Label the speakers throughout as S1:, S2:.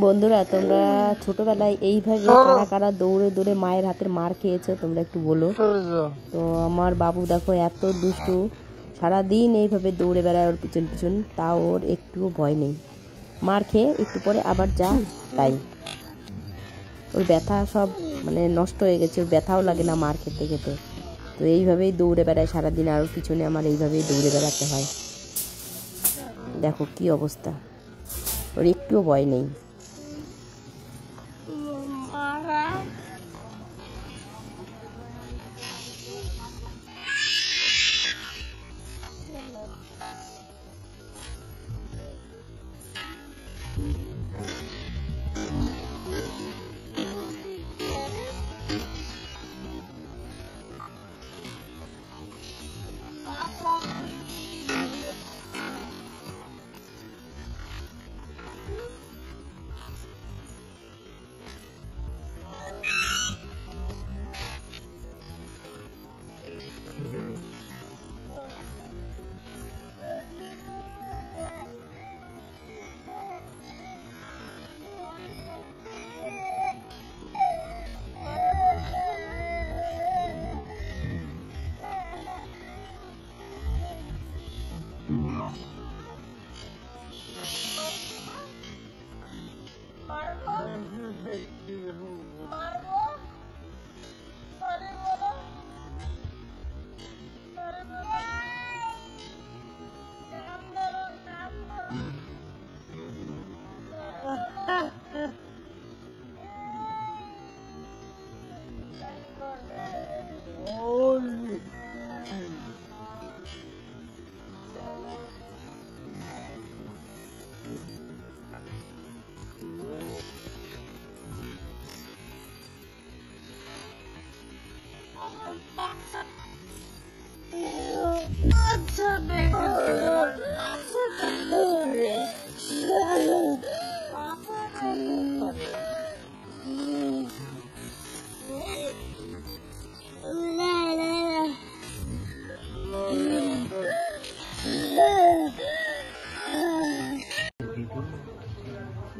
S1: বন্ধুরা, তোমরা ছোটবেলায় এইভাবে কারা কারা দৌড়ে দৌড়ে মায়ের হাতের মার খেয়েছো তোমরা একটু বলো তো। আমার বাবু দেখো এত দুষ্টু, সারাদিন এইভাবে দৌড়ে বেড়ায় ওর পিছন পিছন, তাও ওর একটুও ভয় নেই। মার খেয়ে একটু পরে আবার যা তাই। ওর ব্যথা সব মানে নষ্ট হয়ে গেছে, ওর ব্যথাও লাগে না মার খেতে খেতে। তো এইভাবেই দৌড়ে বেড়ায় সারাদিন, আর ওর পিছনে আমার এইভাবেই দৌড়ে বেড়াতে হয়। দেখো কি অবস্থা, ওর একটুও ভয় নেই।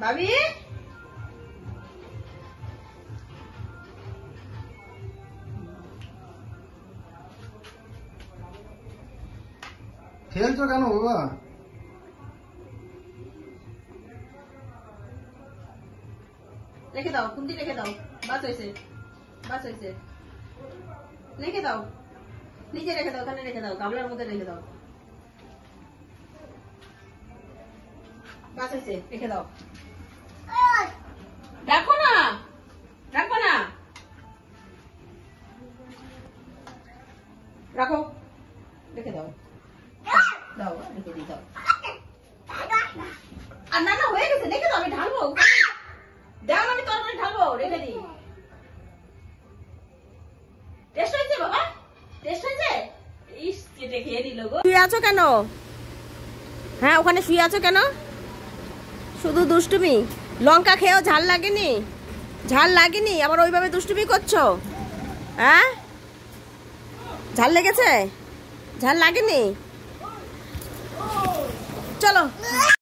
S2: ভাবি
S3: খেলছো কেন বাবা?
S2: রেখে দাও, কুন্দি রেখে দাও, বাস হয়েছে, বাস হয়েছে, রেখে দাও, নিচে রেখে দাও, ওখানে রেখে দাও, গামলার মধ্যে রেখে দাও, বাস হয়েছে, রেখে দাও। রাখো না, রাখো না, রাখো, রেখে দাও, দাও, রেখে দিই, দাও। আর না না হয়ে গেছে, রেখে দাও, আমি ঢালবো, দাও, আমি তরকারি ঢালবো, রেখে দিই। টেস্ট হয়েছে বাবা, টেস্ট হয়েছে? ইস, কেটে খেয়ে দিল গো।
S1: শুয়ে আছো কেন? হ্যাঁ, ওখানে শুয়ে আছো কেন? শুধু দুষ্টুমি। লঙ্কা খেয়েও ঝাল লাগেনি? ঝাল লাগেনি, আবার ওইভাবে দুষ্টুমি করছো? হ্যাঁ, ঝাল লেগেছে? ঝাল লাগেনি? চলো।